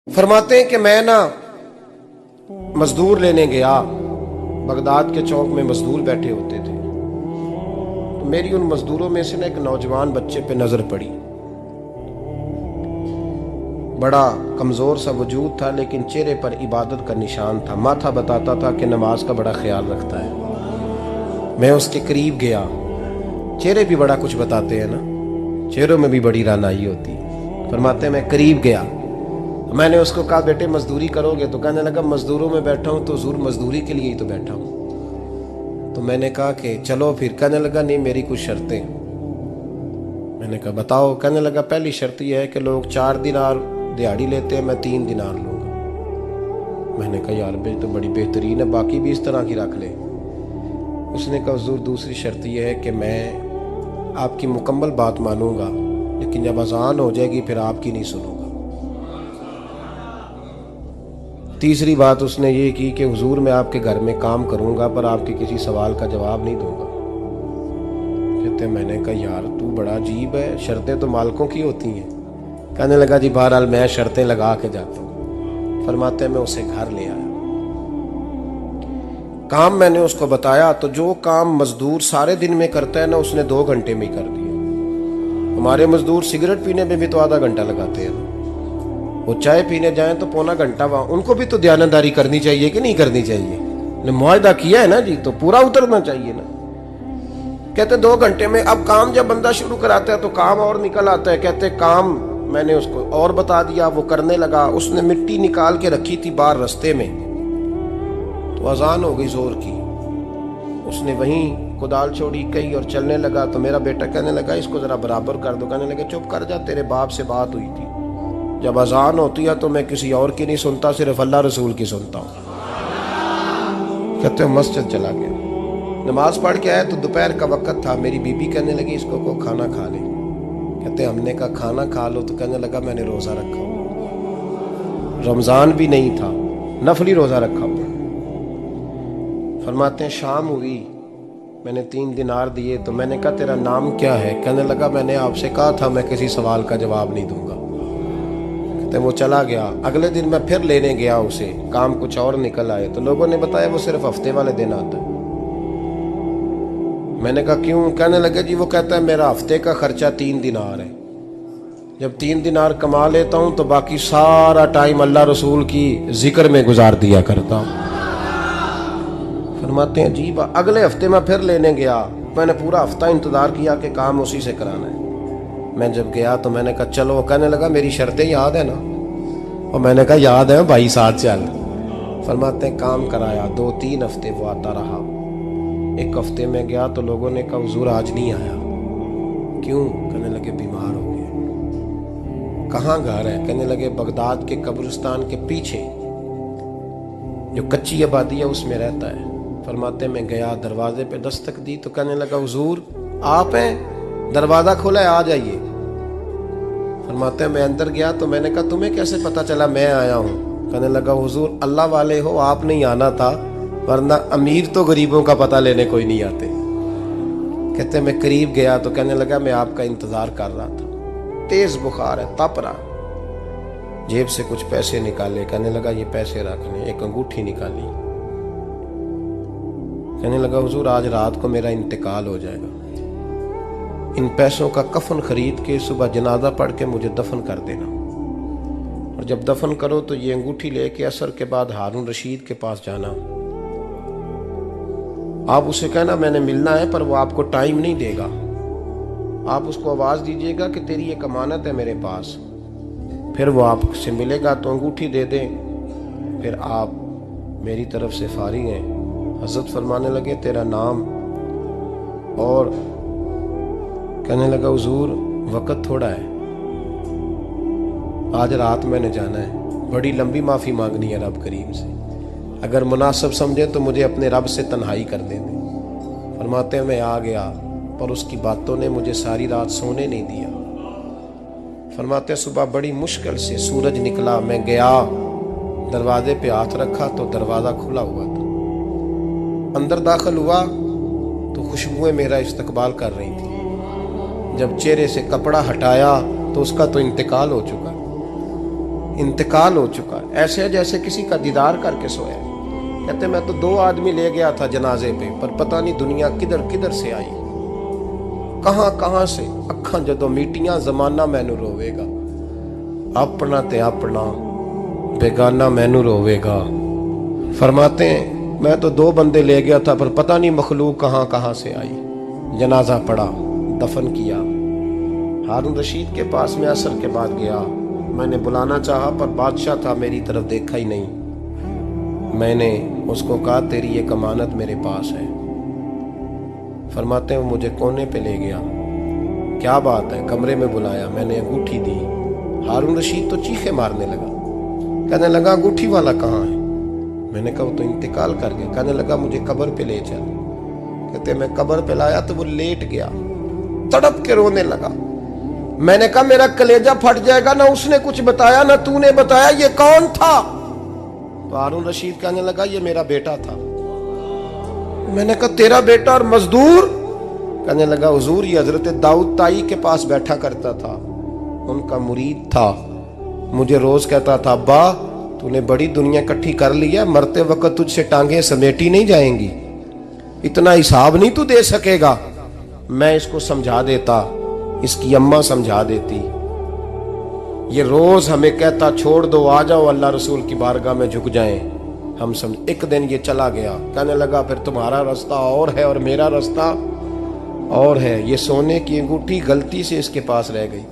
फरमाते हैं कि मैं ना मजदूर लेने गया। बगदाद के चौक में मजदूर बैठे होते थे, तो मेरी उन मजदूरों में से ना एक नौजवान बच्चे पे नजर पड़ी। बड़ा कमजोर सा वजूद था, लेकिन चेहरे पर इबादत का निशान था। माथा बताता था कि नमाज का बड़ा ख्याल रखता है। मैं उसके करीब गया। चेहरे भी बड़ा कुछ बताते हैं ना, चेहरों में भी बड़ी रानाई होती है। फरमाते हैं मैं करीब गया, मैंने उसको कहा बेटे मजदूरी करोगे? तो कहने लगा मजदूरों में बैठा हूँ तो हुजूर मजदूरी के लिए ही तो बैठा हूँ। तो मैंने कहा कि चलो फिर। कहने लगा नहीं, मेरी कुछ शर्तें। मैंने कहा बताओ। कहने लगा पहली शर्त यह है कि लोग 4 दिनार दिहाड़ी लेते हैं, मैं 3 दिनार लूँगा। मैंने कहा यार भाई तो बड़ी बेहतरीन है, बाकी भी इस तरह की रख ले। उसने कहा हुजूर दूसरी शर्त यह है कि मैं आपकी मुकम्मल बात मानूंगा, लेकिन जब अजान हो जाएगी फिर आपकी नहीं सुनूंगा। तीसरी बात उसने ये की कि हुजूर मैं आपके घर में काम करूंगा पर आपके किसी सवाल का जवाब नहीं दूंगा। कहते मैंने कहा यार तू बड़ा अजीब है, शर्तें तो मालिकों की होती हैं। कहने लगा जी बहरहाल मैं शर्तें लगा के जाता हूँ। फरमाते हैं मैं उसे घर ले आया। काम मैंने उसको बताया तो जो काम मजदूर सारे दिन में करता है ना, उसने 2 घंटे में ही कर दिया। हमारे मजदूर सिगरेट पीने में भी तो आधा घंटा लगाते हैं, वो चाय पीने जाएं तो पौना घंटा। वहां उनको भी तो दयानतदारी करनी चाहिए कि नहीं करनी चाहिए? ने मुआहदा किया है ना जी, तो पूरा उतरना चाहिए ना। कहते 2 घंटे में। अब काम जब बंदा शुरू कराता है तो काम और निकल आता है। कहते काम मैंने उसको और बता दिया, वो करने लगा। उसने मिट्टी निकाल के रखी थी बाहर रास्ते में, तो अजान हो गई जोर की। उसने वहीं कुदाल छोड़ी कही और चलने लगा। तो मेरा बेटा कहने लगा इसको जरा बराबर कर दो। कहने लगा चुप कर जा, तेरे बाप से बात हुई थी। जब अजान होती है तो मैं किसी और की नहीं सुनता, सिर्फ अल्लाह रसूल की सुनता हूँ। कहते हैं मस्जिद चला गया, नमाज पढ़ के आया तो दोपहर का वक्त था। मेरी बीबी कहने लगी इसको को खाना खा ले। कहते हमने कहा खाना खा लो। तो कहने लगा मैंने रोज़ा रखा हुआ, रमज़ान भी नहीं था, नफली रोज़ा रखा हुआ। फरमाते हैं शाम हुई, मैंने 3 दिनार दिए। तो मैंने कहा तेरा नाम क्या है? कहने लगा मैंने आपसे कहा था मैं किसी सवाल का जवाब नहीं दूंगा। तो वो चला गया। अगले दिन मैं फिर लेने गया उसे, काम कुछ और निकल आए। तो लोगों ने बताया वो सिर्फ हफ्ते वाले दिन आता है। मैंने कहा क्यों? कहने लगे जी वो कहता है मेरा हफ्ते का खर्चा 3 दिनार है। जब 3 दिनार कमा लेता हूं तो बाकी सारा टाइम अल्लाह रसूल की जिक्र में गुजार दिया करता हूं। फरमाते हैं जी अगले हफ्ते मैं फिर लेने गया। मैंने पूरा हफ्ता इंतजार किया कि काम उसी से कराना है। मैं जब गया तो मैंने कहा चलो। कहने लगा मेरी शर्तें याद है ना? और मैंने कहा याद है भाई, साथ चल। फरमाते हैं काम कराया। 2-3 हफ्ते वो आता रहा। एक हफ्ते में गया तो लोगों ने कहा हुजूर आज नहीं आया। क्यों? कहने लगे बीमार हो गए। कहाँ घर है? कहने लगे बगदाद के कब्रिस्तान के पीछे जो कच्ची आबादी है उसमें रहता है। फरमाते मैं गया, दरवाजे पे दस्तक दी तो कहने लगा हुजूर आप हैं? दरवाजा खोला है, आ जाइए। फरमाते हैं मैं अंदर गया तो मैंने कहा तुम्हें कैसे पता चला मैं आया हूँ? कहने लगा हुजूर अल्लाह वाले हो, आप नहीं आना था, वरना अमीर तो गरीबों का पता लेने कोई नहीं आते। कहते मैं करीब गया तो कहने लगा मैं आपका इंतजार कर रहा था, तेज बुखार है, तप रहा। जेब से कुछ पैसे निकाले। कहने लगा ये पैसे रख लें। एक अंगूठी निकाली। कहने लगा हुजूर आज रात को मेरा इंतकाल हो जाएगा, इन पैसों का कफन खरीद के सुबह जनाजा पढ़ के मुझे दफन कर देना, और जब दफन करो तो ये अंगूठी लेके असर के बाद हारून रशीद के पास जाना। आप उसे कहना मैंने मिलना है, पर वो आपको टाइम नहीं देगा। आप उसको आवाज दीजिएगा कि तेरी एक अमानत है मेरे पास। फिर वो आपसे मिलेगा तो अंगूठी दे दें, फिर आप मेरी तरफ से फारिग हैं। हजरत फरमाने लगे तेरा नाम? और कहने लगा हुजूर वक्त थोड़ा है, आज रात मैंने जाना है, बड़ी लंबी माफ़ी मांगनी है रब करीम से। अगर मुनासिब समझे तो मुझे अपने रब से तन्हाई कर दे दे। फरमाते हैं मैं आ गया, पर उसकी बातों ने मुझे सारी रात सोने नहीं दिया। फरमाते हैं सुबह बड़ी मुश्किल से सूरज निकला। मैं गया, दरवाजे पे हाथ रखा तो दरवाज़ा खुला हुआ था। अंदर दाखिल हुआ तो खुशबुएं मेरा इस्तकबाल कर रही थी। जब चेहरे से कपड़ा हटाया तो उसका तो इंतकाल हो चुका। इंतकाल हो चुका है, ऐसे है जैसे किसी का दीदार करके सोया है। कहते मैं तो 2 आदमी ले गया था जनाजे पे, पर पता नहीं दुनिया किधर किधर से आई, कहां कहां से। अखां जदों मीटियां जमाना मैनू रोवेगा, अपना ते अपना बेगाना मैनू रोवेगा। फरमाते हैं मैं तो 2 बंदे ले गया था, पर पता नहीं मखलूक कहां कहां से आई। जनाजा पड़ा, दफन किया। हारून रशीद के पास में असर के बाद गया, मैंने बुलाना चाहा पर बादशाह था, मेरी तरफ देखा ही नहीं। मैंने उसको कहा तेरी ये अमानत मेरे पास है। फरमाते हैं वो मुझे कोने पे ले गया, क्या बात है, कमरे में बुलाया, मैंने अंगूठी दी। हारून रशीद तो चीखे मारने लगा, कहने लगा अंगूठी वाला कहाँ है? मैंने कहा वो तो इंतकाल कर गया। कहने लगा मुझे कब्र पे ले चल। कहते मैं कब्र पे लाया तो वो लेट गया, तड़प के रोने लगा। मैंने कहा मेरा कलेजा फट जाएगा, ना उसने कुछ बताया ना तूने बताया, ये कौन था? तो हारून रशीद कहने लगा ये मेरा बेटा था। मैंने कहा तेरा बेटा और मजदूर? कहने लगा हुजूर ये हजरत दाऊद ताई के पास बैठा करता था, उनका मुरीद था, मुझे रोज कहता था अब्बा तूने बड़ी दुनिया इकट्ठी कर ली है, मरते वक्त तुझसे टांगे समेटी नहीं जाएंगी, इतना हिसाब नहीं तू दे सकेगा। मैं इसको समझा देता, इसकी अम्मा समझा देती। ये रोज हमें कहता छोड़ दो, आ जाओ अल्लाह रसूल की बारगाह में झुक जाएं, हम समझ। एक दिन ये चला गया, कहने लगा फिर तुम्हारा रास्ता और है और मेरा रास्ता और है। ये सोने की अंगूठी गलती से इसके पास रह गई,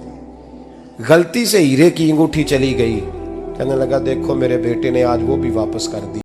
गलती से हीरे की अंगूठी चली गई। कहने लगा देखो मेरे बेटे ने आज वो भी वापस कर दी।